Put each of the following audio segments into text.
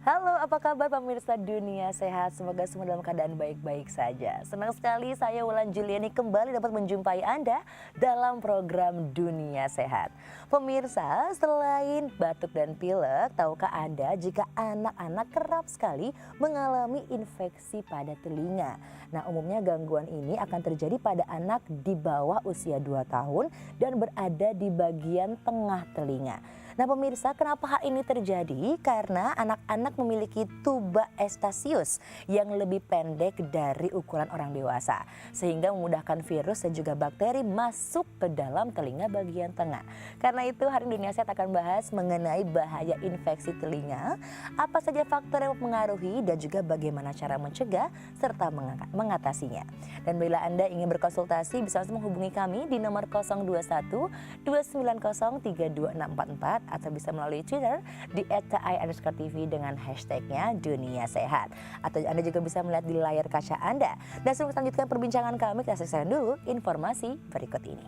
Halo, apa kabar pemirsa Dunia Sehat? Semoga semua dalam keadaan baik-baik saja. Senang sekali saya Wulan Juliani kembali dapat menjumpai Anda dalam program Dunia Sehat. Pemirsa, selain batuk dan pilek, tahukah Anda jika anak-anak kerap sekali mengalami infeksi pada telinga? Nah, umumnya gangguan ini akan terjadi pada anak di bawah usia 2 tahun dan berada di bagian tengah telinga. Nah pemirsa, kenapa hal ini terjadi? Karena anak-anak memiliki tuba Eustachius yang lebih pendek dari ukuran orang dewasa, sehingga memudahkan virus dan juga bakteri masuk ke dalam telinga bagian tengah. Karena itu Hari Dunia Sehat akan bahas mengenai bahaya infeksi telinga, apa saja faktor yang mempengaruhi dan juga bagaimana cara mencegah serta mengatasinya. Dan bila Anda ingin berkonsultasi bisa langsung menghubungi kami di nomor 021 290 32644 atau bisa melalui Twitter di @ki_tv dengan hashtagnya Dunia Sehat. Atau Anda juga bisa melihat di layar kaca Anda. Dan sebelum kita lanjutkan perbincangan kami, kita saksikan dulu informasi berikut ini.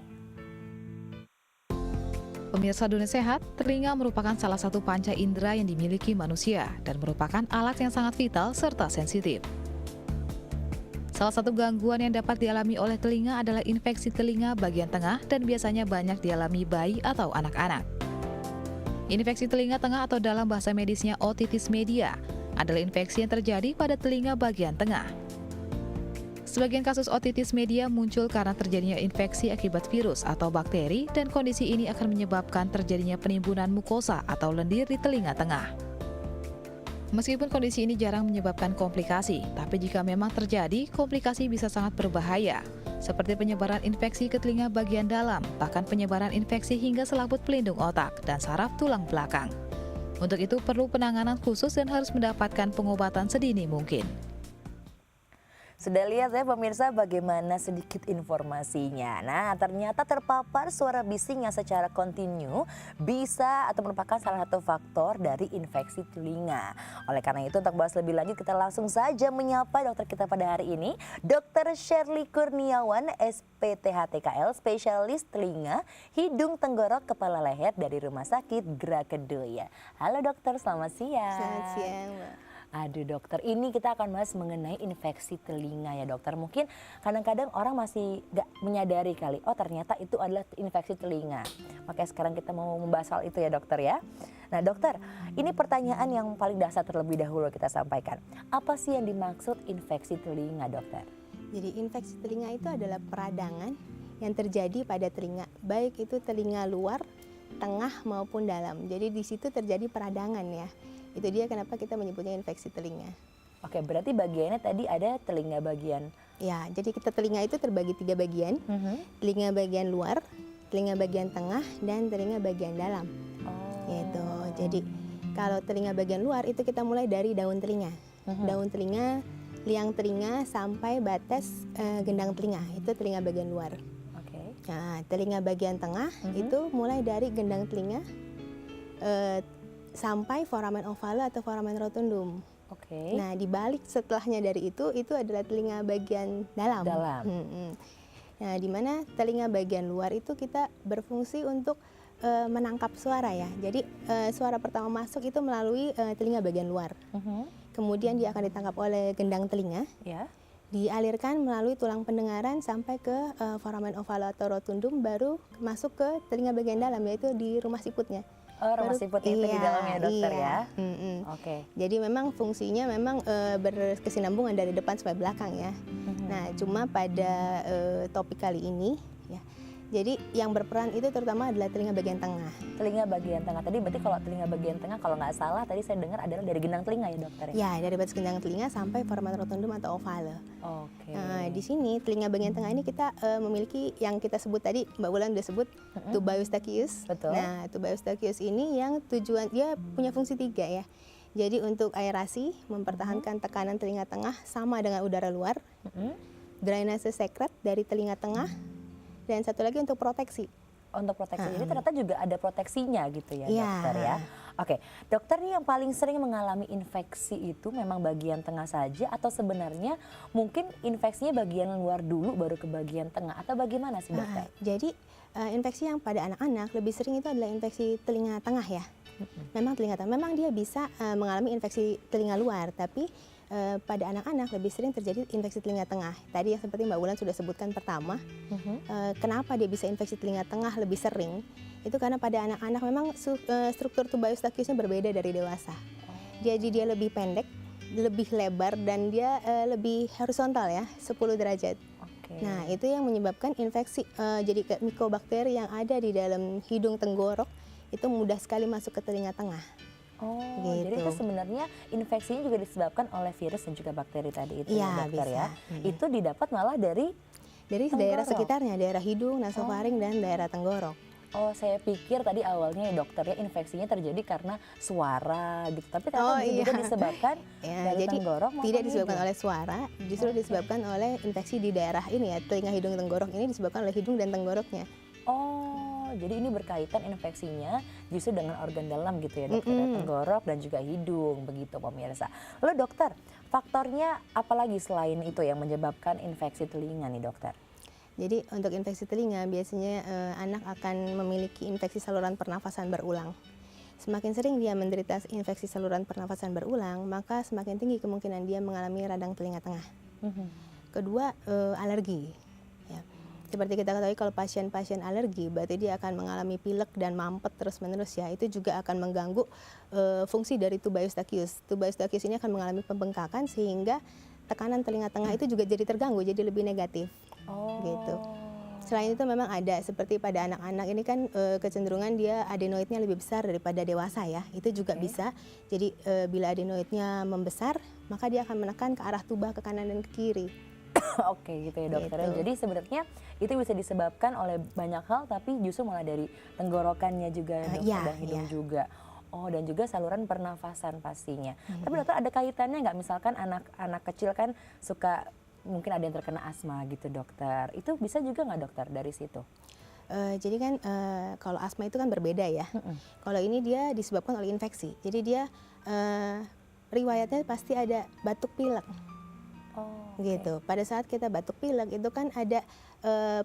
Pemirsa Dunia Sehat, telinga merupakan salah satu panca indera yang dimiliki manusia dan merupakan alat yang sangat vital serta sensitif. Salah satu gangguan yang dapat dialami oleh telinga adalah infeksi telinga bagian tengah dan biasanya banyak dialami bayi atau anak-anak. Infeksi telinga tengah atau dalam bahasa medisnya otitis media adalah infeksi yang terjadi pada telinga bagian tengah. Sebagian kasus otitis media muncul karena terjadinya infeksi akibat virus atau bakteri dan kondisi ini akan menyebabkan terjadinya penimbunan mukosa atau lendir di telinga tengah. Meskipun kondisi ini jarang menyebabkan komplikasi, tapi jika memang terjadi, komplikasi bisa sangat berbahaya, seperti penyebaran infeksi ke telinga bagian dalam, bahkan penyebaran infeksi hingga selaput pelindung otak dan saraf tulang belakang. Untuk itu perlu penanganan khusus dan harus mendapatkan pengobatan sedini mungkin. Sudah lihat ya pemirsa bagaimana sedikit informasinya. Nah ternyata terpapar suara bising yang secara kontinu bisa atau merupakan salah satu faktor dari infeksi telinga. Oleh karena itu untuk bahas lebih lanjut kita langsung saja menyapa dokter kita pada hari ini. Dr. Shirley Kurniawan, SPTHTKL, spesialis telinga, hidung, tenggorok, kepala leher dari Rumah Sakit Grakedoya. Halo dokter, selamat siang. Selamat siang Mbak. Aduh dokter, ini kita akan bahas mengenai infeksi telinga ya dokter. Mungkin kadang-kadang orang masih gak menyadari kali, oh ternyata itu adalah infeksi telinga. Makanya sekarang kita mau membahas hal itu ya dokter ya. Nah dokter, ini pertanyaan yang paling dasar terlebih dahulu kita sampaikan. Apa sih yang dimaksud infeksi telinga dokter? Jadi infeksi telinga itu adalah peradangan yang terjadi pada telinga, baik itu telinga luar, tengah maupun dalam. Jadi di situ terjadi peradangan ya. Itu dia kenapa kita menyebutnya infeksi telinga. Oke, berarti bagiannya tadi ada telinga bagian. Ya, jadi kita telinga itu terbagi 3 bagian. Telinga bagian luar, telinga bagian tengah, dan telinga bagian dalam. Gitu. Jadi kalau telinga bagian luar itu kita mulai dari daun telinga. Daun telinga, liang telinga sampai batas gendang telinga. Itu telinga bagian luar. Nah, telinga bagian tengah itu mulai dari gendang telinga sampai foramen ovale atau foramen rotundum. Nah, di balik setelahnya dari itu adalah telinga bagian dalam. Nah, di mana telinga bagian luar itu kita berfungsi untuk menangkap suara ya. Jadi suara pertama masuk itu melalui telinga bagian luar. Kemudian dia akan ditangkap oleh gendang telinga. Dialirkan melalui tulang pendengaran sampai ke foramen ovale atau rotundum, baru masuk ke telinga bagian dalam yaitu di rumah siputnya. Oh, rumah siput itu di dalamnya dokter ya. Jadi memang fungsinya memang berkesinambungan dari depan sampai belakang ya. Nah, cuma pada topik kali ini ya. Jadi yang berperan itu terutama adalah telinga bagian tengah. Telinga bagian tengah tadi berarti kalau telinga bagian tengah kalau nggak salah tadi saya dengar adalah dari gendang telinga ya dokter ya? Ya, dari batas gendang telinga sampai foramen rotundum atau ovale. Nah, di sini telinga bagian tengah ini kita memiliki yang kita sebut tadi, Mbak Wulan udah sebut tuba Eustachius. Nah, tuba Eustachius ini yang tujuan dia punya fungsi 3 ya. Jadi untuk aerasi, mempertahankan tekanan telinga tengah sama dengan udara luar. Drainase sekret dari telinga tengah. Dan satu lagi untuk proteksi. Untuk proteksi, jadi ternyata juga ada proteksinya gitu ya dokter ya. Oke, dokter nih yang paling sering mengalami infeksi itu memang bagian tengah saja atau sebenarnya mungkin infeksinya bagian luar dulu baru ke bagian tengah atau bagaimana sih dokter? Jadi infeksi yang pada anak-anak lebih sering itu adalah infeksi telinga tengah ya. memang telinga tengah. Memang dia bisa mengalami infeksi telinga luar, tapi pada anak-anak lebih sering terjadi infeksi telinga tengah. Tadi yang seperti Mbak Wulan sudah sebutkan pertama, kenapa dia bisa infeksi telinga tengah lebih sering, itu karena pada anak-anak memang struktur tuba eustachiusnya berbeda dari dewasa. Jadi dia lebih pendek, lebih lebar, dan dia lebih horizontal ya, 10 derajat. Nah, itu yang menyebabkan infeksi, jadi mikobakteri yang ada di dalam hidung tenggorok itu mudah sekali masuk ke telinga tengah. Gitu. Jadi itu sebenarnya infeksinya juga disebabkan oleh virus dan juga bakteri tadi itu ya, dokter bisa. ya. Itu didapat malah dari daerah sekitarnya, daerah hidung, nasofaring, dan daerah tenggorok. Oh, saya pikir tadi awalnya ya dokter ya infeksinya terjadi karena suara gitu. Tapi ternyata juga disebabkan dari jadi tenggorok. Tidak disebabkan oleh suara, justru disebabkan oleh infeksi di daerah ini ya, telinga, hidung, tenggorok ini disebabkan oleh hidung dan tenggoroknya. Jadi ini berkaitan infeksinya justru dengan organ dalam gitu ya dokter, tenggorok dan juga hidung begitu pemirsa. Lalu dokter, faktornya apalagi selain itu yang menyebabkan infeksi telinga nih dokter? Jadi untuk infeksi telinga biasanya anak akan memiliki infeksi saluran pernafasan berulang. Semakin sering dia menderita infeksi saluran pernafasan berulang, maka semakin tinggi kemungkinan dia mengalami radang telinga tengah. Kedua, alergi. Seperti kita ketahui kalau pasien-pasien alergi, berarti dia akan mengalami pilek dan mampet terus-menerus ya. Itu juga akan mengganggu fungsi dari tuba eustachius. Tuba eustachius ini akan mengalami pembengkakan sehingga tekanan telinga tengah itu juga jadi terganggu, jadi lebih negatif. Gitu. Selain itu memang ada seperti pada anak-anak ini kan kecenderungan dia adenoidnya lebih besar daripada dewasa ya. Itu juga bisa. Jadi bila adenoidnya membesar, maka dia akan menekan ke arah tuba ke kanan dan ke kiri. Oke gitu ya dokter. Gitu. Jadi sebenarnya itu bisa disebabkan oleh banyak hal, tapi justru malah dari tenggorokannya juga dan hidung juga. Dan juga saluran pernafasan pastinya. Tapi dokter ada kaitannya nggak, misalkan anak-anak kecil kan suka mungkin ada yang terkena asma gitu dokter. Itu bisa juga nggak dokter dari situ? Jadi kan kalau asma itu kan berbeda ya. Kalau ini dia disebabkan oleh infeksi. Jadi dia riwayatnya pasti ada batuk pilek. Gitu. Pada saat kita batuk pilek itu kan ada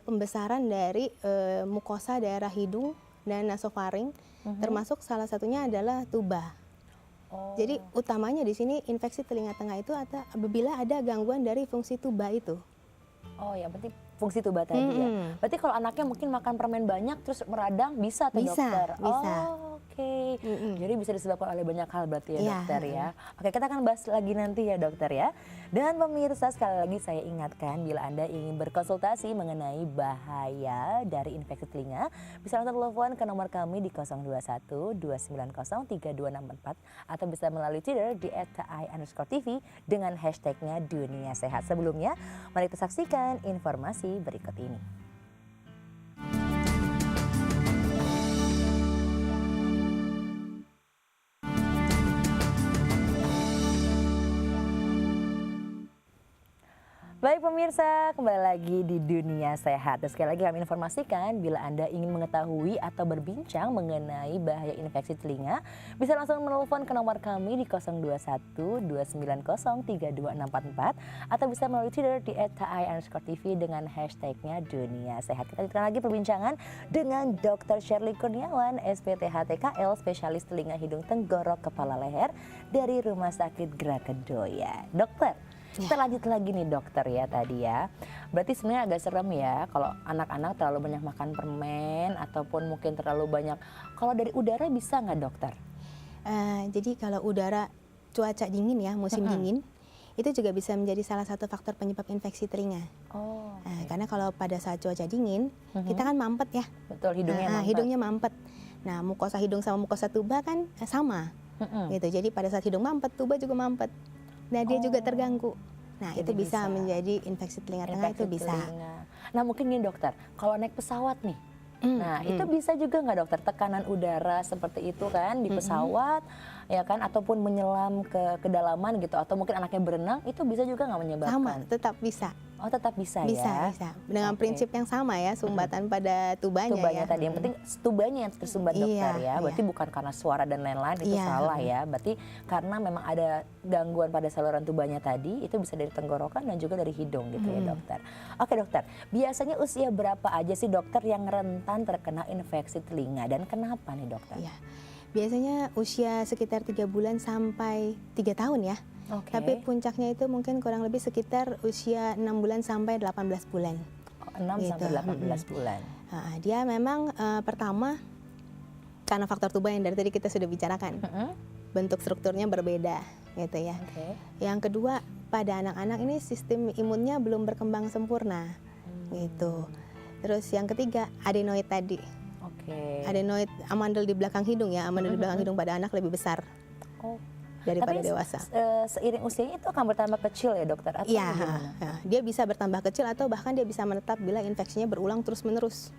pembesaran dari mukosa daerah hidung dan nasofaring, termasuk salah satunya adalah tuba. Jadi utamanya di sini infeksi telinga tengah itu apabila ada gangguan dari fungsi tuba itu. Yang penting fungsi tuba tadi ya. Berarti kalau anaknya mungkin makan permen banyak terus meradang bisa tuh dokter? Bisa. Oke. Jadi bisa disebabkan oleh banyak hal berarti ya dokter ya. Oke, kita akan bahas lagi nanti ya dokter ya. Dan pemirsa, sekali lagi saya ingatkan bila Anda ingin berkonsultasi mengenai bahaya dari infeksi telinga, bisa langsung telepon ke nomor kami di 021 290 32644 atau bisa melalui Twitter di @ki_tv dengan hashtagnya Dunia Sehat. Sebelumnya, mari kita saksikan informasi berikut ini. Baik pemirsa, kembali lagi di Dunia Sehat. Dan sekali lagi kami informasikan bila Anda ingin mengetahui atau berbincang mengenai bahaya infeksi telinga, bisa langsung menelpon ke nomor kami di 021 290 32644 atau bisa melalui Twitter di @ki_tv dengan hashtagnya Dunia Sehat. Kita lanjutkan lagi perbincangan dengan Dr. Shirley Kurniawan, SPTH-TKL, spesialis telinga hidung tenggorok kepala leher dari Rumah Sakit Grakedoya. Dokter, kita lanjut lagi nih dokter ya tadi ya. Berarti sebenarnya agak serem ya kalau anak-anak terlalu banyak makan permen ataupun mungkin terlalu banyak. Kalau dari udara bisa nggak dokter? Jadi kalau udara cuaca dingin ya, musim dingin, itu juga bisa menjadi salah satu faktor penyebab infeksi telinga. Karena kalau pada saat cuaca dingin, kita kan mampet ya. Betul, hidungnya mampet. Hidungnya mampet. Nah, mukosa hidung sama mukosa tuba kan sama. Gitu. Jadi pada saat hidung mampet, tuba juga mampet. Nah, dia juga terganggu. Nah, jadi itu bisa menjadi infeksi telinga tengah, itu bisa. Nah, mungkin nih dokter, kalau naik pesawat nih, nah itu bisa juga nggak dokter, tekanan udara seperti itu kan di pesawat, ya kan, ataupun menyelam ke kedalaman gitu, atau mungkin anaknya berenang, itu bisa juga nggak menyebabkan? Sama, tetap bisa. Oh, tetap bisa, ya? Bisa. Dengan prinsip yang sama ya, sumbatan pada tubanya ya. Tadi, yang penting tubanya yang tersumbat dokter ya. Berarti bukan karena suara dan lain-lain, itu salah ya. Berarti karena memang ada gangguan pada saluran tubanya tadi, itu bisa dari tenggorokan dan juga dari hidung gitu ya dokter. Oke dokter, biasanya usia berapa aja sih dokter yang rentan terkena infeksi telinga dan kenapa nih dokter? Biasanya usia sekitar 3 bulan sampai 3 tahun ya. Tapi puncaknya itu mungkin kurang lebih sekitar usia 6 bulan sampai 18 bulan. 6 gitu. sampai 18 bulan. Dia memang pertama karena faktor tubuh yang dari tadi kita sudah bicarakan. Bentuk strukturnya berbeda gitu ya. Yang kedua, pada anak-anak ini sistem imunnya belum berkembang sempurna. Gitu. Terus yang ketiga, adenoid tadi. Adenoid amandel di belakang hidung ya. Amandel di belakang hidung pada anak lebih besar. Daripada dewasa. Seiring usianya itu akan bertambah kecil ya dokter? Atau iya, dia bisa bertambah kecil atau bahkan dia bisa menetap bila infeksinya berulang terus-menerus.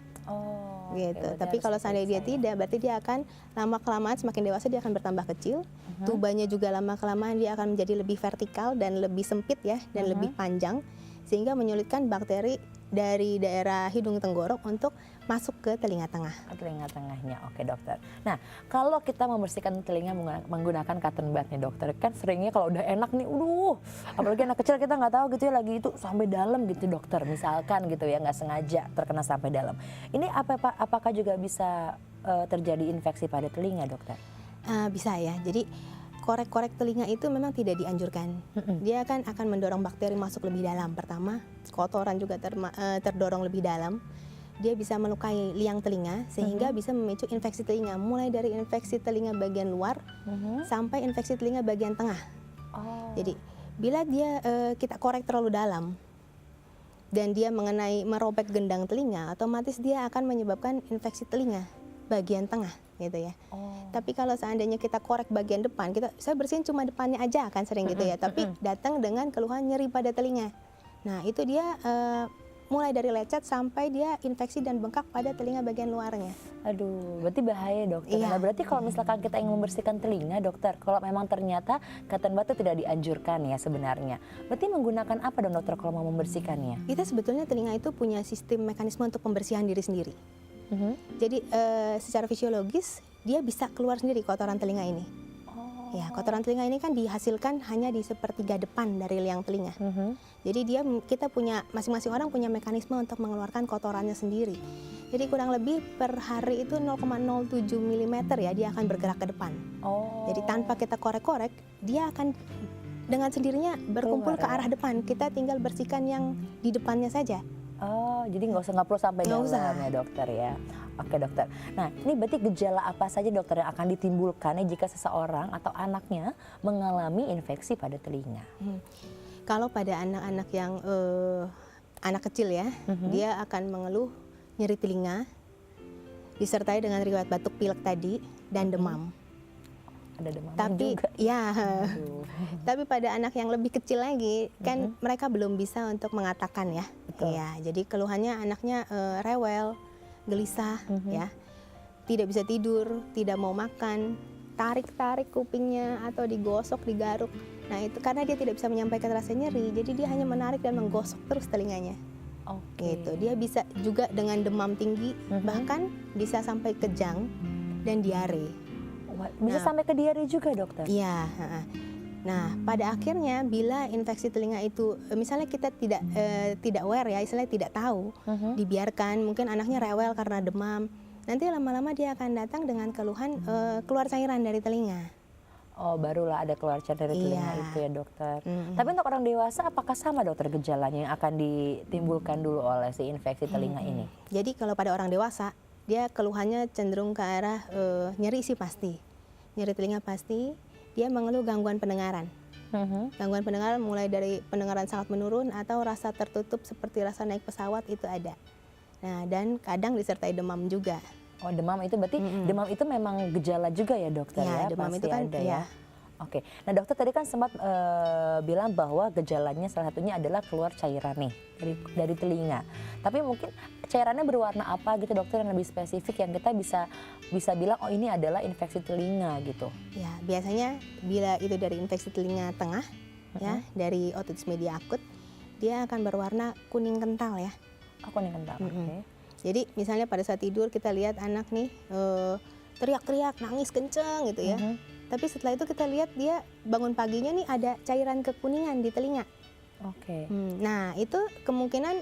Gitu. Tapi kalau seandainya dia tidak, berarti dia akan lama-kelamaan semakin dewasa dia akan bertambah kecil. Tubanya juga lama-kelamaan dia akan menjadi lebih vertikal dan lebih sempit ya, dan lebih panjang. Sehingga menyulitkan bakteri dari daerah hidung tenggorok untuk masuk ke telinga tengah. Telinga tengahnya, oke dokter. Nah, kalau kita membersihkan telinga menggunakan cotton bud nih dokter, kan seringnya kalau udah enak nih, apalagi anak kecil kita nggak tahu gitu ya, lagi itu sampai dalam gitu dokter, misalkan gitu ya, nggak sengaja terkena sampai dalam. Ini apakah juga bisa terjadi infeksi pada telinga dokter? Bisa ya, jadi korek-korek telinga itu memang tidak dianjurkan. Dia akan mendorong bakteri masuk lebih dalam. Pertama, kotoran juga terdorong lebih dalam. Dia bisa melukai liang telinga sehingga bisa memicu infeksi telinga, mulai dari infeksi telinga bagian luar sampai infeksi telinga bagian tengah. Jadi bila dia kita korek terlalu dalam dan dia merobek gendang telinga, otomatis dia akan menyebabkan infeksi telinga bagian tengah gitu ya. Tapi kalau seandainya kita korek bagian depan, saya bersihin cuma depannya aja kan sering gitu ya, tapi datang dengan keluhan nyeri pada telinga. Nah itu dia mulai dari lecet sampai dia infeksi dan bengkak pada telinga bagian luarnya. Aduh, berarti bahaya dokter. Nah, berarti kalau misalkan kita ingin membersihkan telinga dokter, kalau memang ternyata cotton bud itu tidak dianjurkan ya sebenarnya, berarti menggunakan apa dong dokter kalau mau membersihkannya? Kita sebetulnya telinga itu punya sistem mekanisme untuk pembersihan diri sendiri. Jadi secara fisiologis dia bisa keluar sendiri kotoran telinga ini. Ya, kotoran telinga ini kan dihasilkan hanya di sepertiga depan dari liang telinga. Jadi kita punya, masing-masing orang punya mekanisme untuk mengeluarkan kotorannya sendiri. Jadi kurang lebih per hari itu 0,07 mm ya dia akan bergerak ke depan. Jadi tanpa kita korek-korek dia akan dengan sendirinya berkumpul ke arah depan. Kita tinggal bersihkan yang di depannya saja. Jadi nggak perlu sampai dalam ya dokter ya. Oke dokter. Nah ini berarti gejala apa saja dokter yang akan ditimbulkan jika seseorang atau anaknya mengalami infeksi pada telinga? Kalau pada anak-anak yang anak kecil ya, dia akan mengeluh nyeri telinga, disertai dengan riwayat batuk pilek tadi dan demam. Ada demam juga. Ya, tapi pada anak yang lebih kecil lagi kan mereka belum bisa untuk mengatakan ya. Ya, jadi keluhannya anaknya rewel, gelisah ya, tidak bisa tidur, tidak mau makan, tarik-tarik kupingnya atau digosok, digaruk. Nah itu karena dia tidak bisa menyampaikan rasa nyeri, jadi dia hanya menarik dan menggosok terus telinganya. Gitu. Dia bisa juga dengan demam tinggi, bahkan bisa sampai kejang dan diare. Bisa sampai ke diare juga dokter? Iya. Nah pada akhirnya bila infeksi telinga itu misalnya kita tidak aware ya, istilahnya tidak tahu, dibiarkan, mungkin anaknya rewel karena demam, nanti lama-lama dia akan datang dengan keluhan keluar cairan dari telinga. Barulah ada keluar cairan dari telinga itu ya dokter. Tapi untuk orang dewasa apakah sama dokter gejalanya yang akan ditimbulkan dulu oleh si infeksi telinga ini? Jadi kalau pada orang dewasa dia keluhannya cenderung ke arah nyeri sih pasti. Nyeri telinga pasti, dia mengeluh gangguan pendengaran. Gangguan pendengaran mulai dari pendengaran sangat menurun atau rasa tertutup seperti rasa naik pesawat itu ada. Nah, dan kadang disertai demam juga. Demam itu berarti demam itu memang gejala juga ya dokter ya? Demam pasti itu kan ada ya. Oke, nah dokter tadi kan sempat bilang bahwa gejalanya salah satunya adalah keluar cairan nih dari telinga. Tapi mungkin cairannya berwarna apa gitu dokter yang lebih spesifik yang kita bisa bilang ini adalah infeksi telinga gitu? Ya biasanya bila itu dari infeksi telinga tengah ya dari otitis media akut dia akan berwarna kuning kental ya. Kuning kental. Oke. Jadi misalnya pada saat tidur kita lihat anak nih teriak-teriak, nangis kenceng gitu ya. Tapi setelah itu kita lihat dia bangun paginya nih ada cairan kekuningan di telinga. Nah itu kemungkinan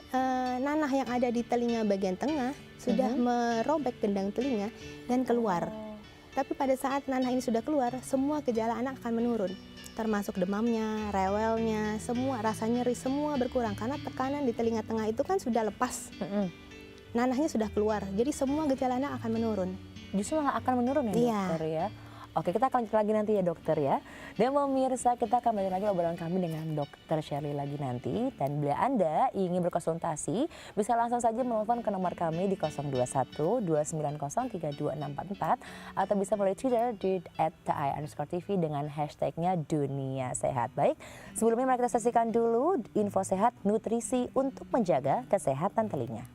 nanah yang ada di telinga bagian tengah sudah merobek gendang telinga dan keluar. Tapi pada saat nanah ini sudah keluar, semua gejala anak akan menurun. Termasuk demamnya, rewelnya, semua rasa nyeri, semua berkurang. Karena tekanan di telinga tengah itu kan sudah lepas. Nanahnya sudah keluar, jadi semua gejala anak akan menurun. Justru malah akan menurun ya dokter ya. Oke, kita akan lanjut lagi nanti ya dokter ya. Dan pemirsa, kita akan lanjut lagi obrolan kami dengan dokter Shirley lagi nanti. Dan bila Anda ingin berkonsultasi, bisa langsung saja menelpon ke nomor kami di 021 290 32644 atau bisa melalui Twitter di @TI_TV dengan hashtagnya Dunia Sehat. Baik, sebelumnya mari kita saksikan dulu info sehat nutrisi untuk menjaga kesehatan telinga.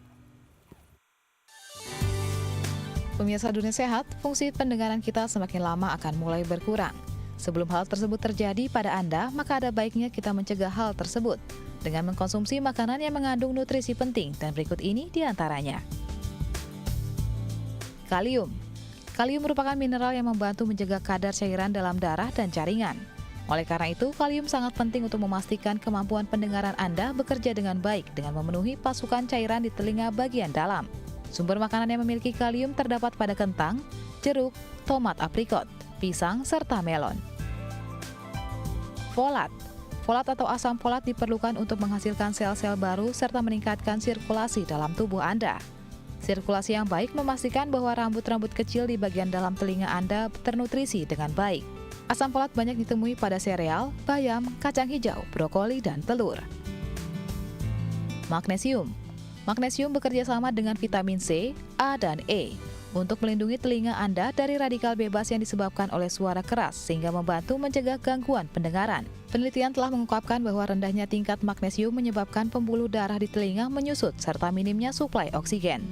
Pemirsa Dunia Sehat, fungsi pendengaran kita semakin lama akan mulai berkurang. Sebelum hal tersebut terjadi pada Anda, maka ada baiknya kita mencegah hal tersebut dengan mengkonsumsi makanan yang mengandung nutrisi penting, dan berikut ini diantaranya. Kalium. Kalium merupakan mineral yang membantu menjaga kadar cairan dalam darah dan jaringan. Oleh karena itu, kalium sangat penting untuk memastikan kemampuan pendengaran Anda bekerja dengan baik dengan memenuhi pasukan cairan di telinga bagian dalam. Sumber makanan yang memiliki kalium terdapat pada kentang, jeruk, tomat aprikot, pisang, serta melon. Folat. Folat atau asam folat diperlukan untuk menghasilkan sel-sel baru serta meningkatkan sirkulasi dalam tubuh Anda. Sirkulasi yang baik memastikan bahwa rambut-rambut kecil di bagian dalam telinga Anda ternutrisi dengan baik. Asam folat banyak ditemui pada sereal, bayam, kacang hijau, brokoli, dan telur. Magnesium. Magnesium bekerja sama dengan vitamin C, A, dan E untuk melindungi telinga Anda dari radikal bebas yang disebabkan oleh suara keras sehingga membantu mencegah gangguan pendengaran. Penelitian telah mengungkapkan bahwa rendahnya tingkat magnesium menyebabkan pembuluh darah di telinga menyusut serta minimnya suplai oksigen.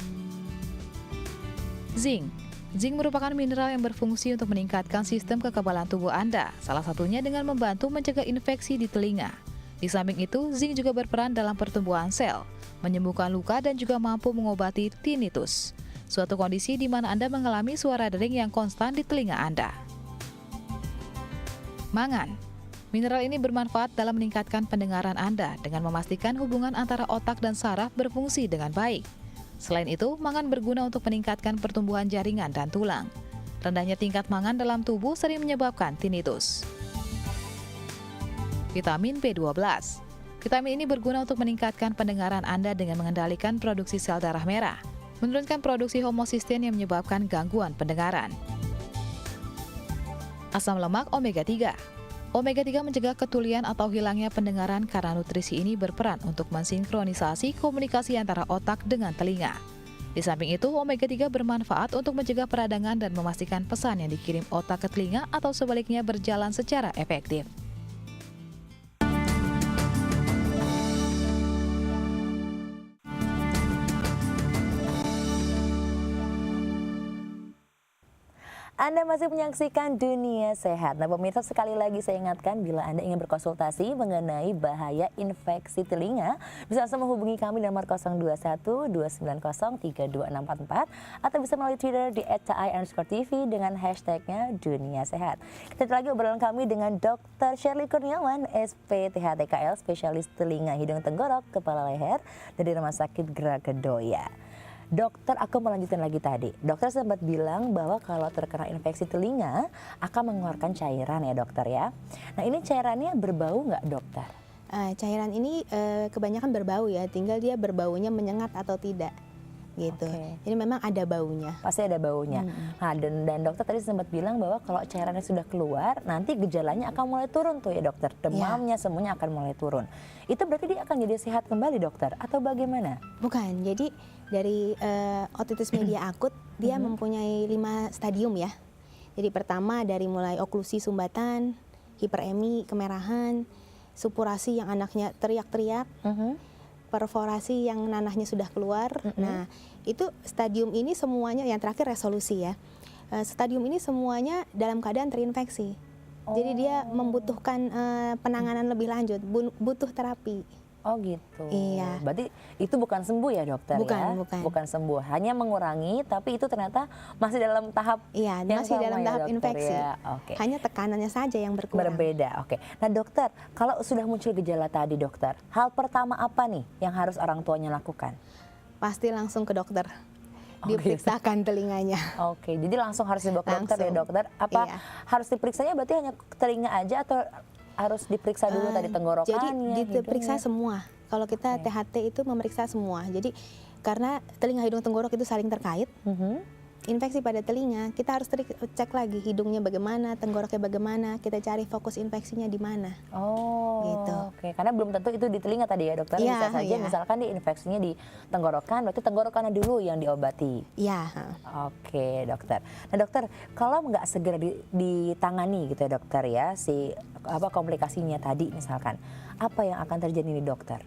Zinc. Zinc merupakan mineral yang berfungsi untuk meningkatkan sistem kekebalan tubuh Anda, salah satunya dengan membantu mencegah infeksi di telinga. Di samping itu, zinc juga berperan dalam pertumbuhan sel, menyembuhkan luka, dan juga mampu mengobati tinnitus, suatu kondisi di mana Anda mengalami suara dering yang konstan di telinga Anda. Mangan. Mineral ini bermanfaat dalam meningkatkan pendengaran Anda dengan memastikan hubungan antara otak dan saraf berfungsi dengan baik. Selain itu, mangan berguna untuk meningkatkan pertumbuhan jaringan dan tulang. Rendahnya tingkat mangan dalam tubuh sering menyebabkan tinnitus. Vitamin B12. Vitamin ini berguna untuk meningkatkan pendengaran Anda dengan mengendalikan produksi sel darah merah, menurunkan produksi homosistin yang menyebabkan gangguan pendengaran. Asam lemak omega 3. Omega 3 mencegah ketulian atau hilangnya pendengaran karena nutrisi ini berperan untuk mensinkronisasi komunikasi antara otak dengan telinga. Di samping itu, omega 3 bermanfaat untuk mencegah peradangan dan memastikan pesan yang dikirim otak ke telinga atau sebaliknya berjalan secara efektif. Anda masih menyaksikan Dunia Sehat. Nah pemirsa, sekali lagi saya ingatkan bila Anda ingin berkonsultasi mengenai bahaya infeksi telinga, bisa langsung menghubungi kami di nomor 021 290 32644 atau bisa melalui Twitter di @TI_TV dengan hashtagnya Dunia Sehat. Kita lagi obrolan kami dengan Dr. Shirley Kurniawan, SPTHTKL, spesialis telinga, hidung, tenggorok, kepala leher dari Rumah Sakit Gragadoya. Dokter, aku melanjutkan lagi tadi. Dokter sempat bilang bahwa kalau terkena infeksi telinga akan mengeluarkan cairan ya dokter ya. Nah ini cairannya berbau nggak dokter? Cairan ini kebanyakan berbau ya, tinggal dia berbaunya menyengat atau tidak gitu. Jadi memang ada baunya. Pasti ada baunya. Nah dan dokter tadi sempat bilang bahwa kalau cairannya sudah keluar nanti gejalanya akan mulai turun tuh ya dokter. Demamnya semuanya akan mulai turun. Itu berarti dia akan jadi sehat kembali dokter atau bagaimana? Bukan, jadi dari otitis media akut dia mempunyai 5 stadium ya. Jadi pertama dari mulai oklusi sumbatan, hiperemi, kemerahan, supurasi yang anaknya teriak-teriak, perforasi yang nanahnya sudah keluar. Nah itu stadium ini semuanya, yang terakhir resolusi ya. Stadium ini semuanya dalam keadaan terinfeksi. Jadi dia membutuhkan penanganan lebih lanjut, butuh terapi. Oh gitu. Iya. Berarti itu bukan sembuh ya dokter ya? Bukan sembuh, hanya mengurangi, tapi itu ternyata masih dalam tahap masih dalam tahap infeksi. Ya? Hanya tekanannya saja yang berkurang. Berbeda. Nah dokter, kalau sudah muncul gejala tadi dokter, hal pertama apa nih yang harus orang tuanya lakukan? Pasti langsung ke dokter. diperiksakan telinganya. Oke, jadi langsung harus dibawa ke dokter ya dokter? Apa Iya. harus diperiksanya berarti hanya telinga aja atau harus diperiksa dulu tadi tenggorokannya? Jadi diperiksa hidungnya? semua. Kalau kita THT itu memeriksa semua. Jadi karena telinga, hidung, tenggorok itu saling terkait. Infeksi pada telinga, kita harus cek lagi hidungnya bagaimana, tenggoroknya bagaimana, kita cari fokus infeksinya di mana. Oh, gitu. Oke. Karena belum tentu itu di telinga tadi ya dokter. Iya, Bisa saja iya. misalkan di infeksinya di tenggorokan, berarti tenggorokannya dulu yang diobati. Iya. Oke dokter. Nah dokter, kalau nggak segera ditangani gitu ya dokter ya, si komplikasinya tadi misalkan, apa yang akan terjadi nih dokter?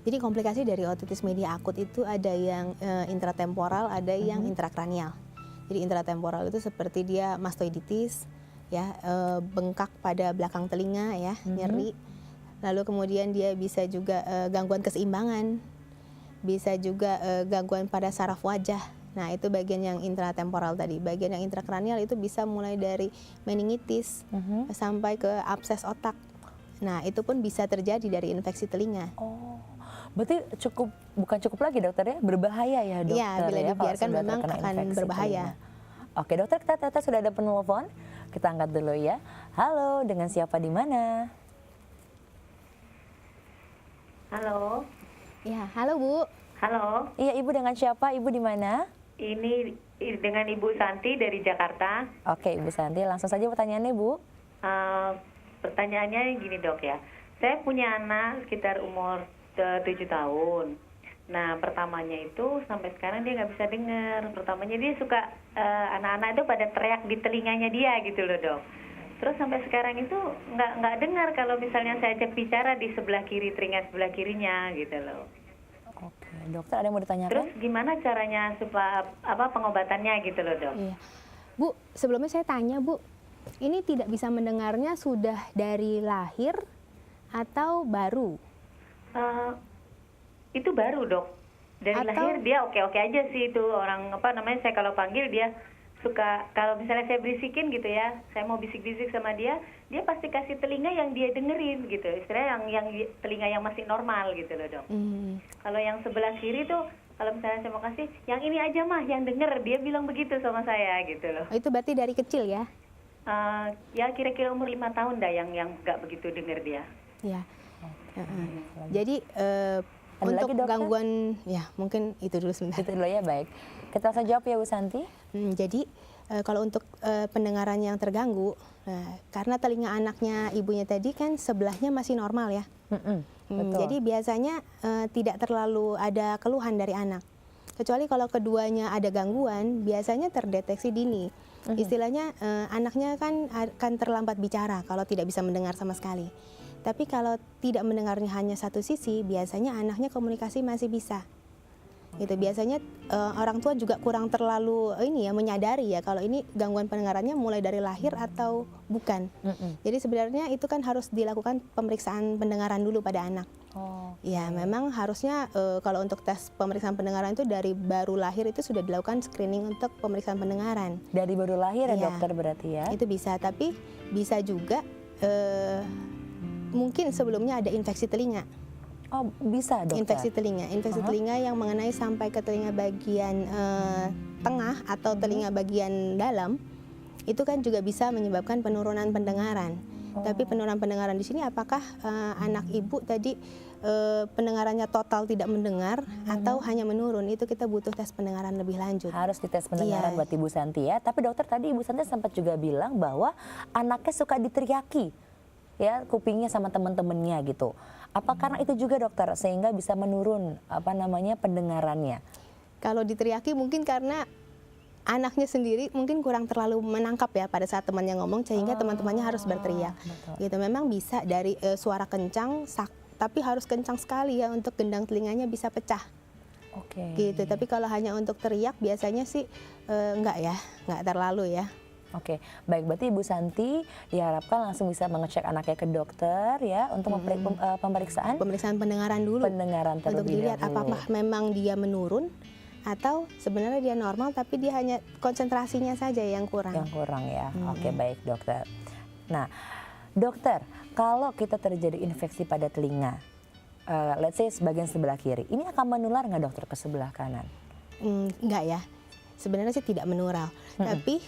Jadi komplikasi dari otitis media akut itu ada yang intratemporal, ada yang intrakranial. Jadi intratemporal itu seperti dia mastoiditis, ya, bengkak pada belakang telinga, ya, nyeri. Lalu kemudian dia bisa juga gangguan keseimbangan, bisa juga gangguan pada saraf wajah. Nah itu bagian yang intratemporal tadi. Bagian yang intrakranial itu bisa mulai dari meningitis sampai ke abses otak. Nah itu pun bisa terjadi dari infeksi telinga. Oh, berarti bukan cukup lagi dokter ya, berbahaya ya dokter Iya, bila ya, kalau dibiarkan sudah memang terkena akan infeksi berbahaya. telinga. Oke dokter, kita ternyata sudah ada penelpon, kita angkat dulu ya. Halo, dengan siapa di mana? Halo. Ya, halo Bu. Halo. Iya ibu, dengan siapa? Ibu di mana? Ini dengan Ibu Santi dari Jakarta. Oke Ibu Santi, langsung saja pertanyaannya Bu. Pertanyaannya gini dok ya. Saya punya anak sekitar umur 7 tahun. Nah pertamanya itu sampai sekarang dia nggak bisa dengar. Pertamanya dia suka anak-anak itu pada teriak di telinganya dia gitu loh dok. Terus sampai sekarang itu nggak dengar kalau misalnya saya ajak bicara di sebelah kiri, telinga sebelah kirinya gitu loh. Oke, dokter ada yang mau ditanyakan? Terus gimana caranya supaya pengobatannya gitu loh dok? Iya. Bu, sebelumnya saya tanya Bu, ini tidak bisa mendengarnya sudah dari lahir atau baru? Itu baru dok. Dari Atau- lahir dia oke-oke aja sih itu orang saya kalau panggil dia suka, kalau misalnya saya berisikin gitu ya, saya mau bisik-bisik sama dia pasti kasih telinga yang dia dengerin gitu, istilahnya yang telinga yang masih normal gitu loh dok. Kalau yang sebelah kiri tuh kalau misalnya saya mau kasih yang ini aja mah yang denger, dia bilang begitu sama saya gitu loh. Itu berarti dari kecil ya? Ya kira-kira umur 5 tahun dah yang nggak begitu denger dia. Ya. Jadi Ada untuk lagi, dokter? gangguan, ya mungkin itu dulu sebentar. Itu dulu ya, baik. Kita langsung jawab ya Bu Santi. Jadi kalau untuk pendengaran yang terganggu, karena telinga anaknya ibunya tadi kan sebelahnya masih normal ya. Betul. Jadi biasanya tidak terlalu ada keluhan dari anak. Kecuali kalau keduanya ada gangguan, biasanya terdeteksi dini. Istilahnya anaknya kan akan terlambat bicara kalau tidak bisa mendengar sama sekali. Tapi kalau tidak mendengarnya hanya satu sisi, biasanya anaknya komunikasi masih bisa. Gitu. Biasanya orang tua juga kurang terlalu menyadari ya kalau ini gangguan pendengarannya mulai dari lahir atau bukan. Jadi sebenarnya itu kan harus dilakukan pemeriksaan pendengaran dulu pada anak. Ya memang harusnya kalau untuk tes pemeriksaan pendengaran itu dari baru lahir itu sudah dilakukan screening untuk pemeriksaan pendengaran. Dari baru lahir ya Iya. dokter berarti ya? Itu bisa, tapi bisa juga mungkin sebelumnya ada infeksi telinga. Oh bisa dokter? Infeksi telinga yang mengenai sampai ke telinga bagian tengah atau telinga bagian dalam, itu kan juga bisa menyebabkan penurunan pendengaran. Tapi penurunan pendengaran di sini apakah anak ibu tadi pendengarannya total tidak mendengar atau hanya menurun, itu kita butuh tes pendengaran lebih lanjut. Harus dites pendengaran Iya. buat Ibu Santi ya. Tapi dokter tadi Ibu Santi sempat juga bilang bahwa anaknya suka diteriaki ya kupingnya sama teman-temannya gitu. Apa karena itu juga dokter sehingga bisa menurun pendengarannya? Kalau diteriaki mungkin karena anaknya sendiri mungkin kurang terlalu menangkap ya pada saat temannya ngomong sehingga teman-temannya harus berteriak. Betul. Gitu memang bisa dari suara kencang tapi harus kencang sekali ya untuk gendang telinganya bisa pecah. Oke. Gitu. Tapi kalau hanya untuk teriak biasanya sih nggak terlalu ya. Oke, baik, berarti Ibu Santi diharapkan langsung bisa mengecek anaknya ke dokter ya untuk pemeriksaan Pemeriksaan pendengaran dulu. pendengaran Untuk terlebih dilihat dahulu. apakah memang dia menurun atau sebenarnya dia normal tapi dia hanya konsentrasinya saja yang kurang. Yang kurang ya. Oke, baik dokter. Nah, dokter, kalau kita terjadi infeksi pada telinga, let's say sebagian sebelah kiri, ini akan menular nggak dokter ke sebelah kanan? Enggak ya. sebenarnya sih tidak menular. Tapi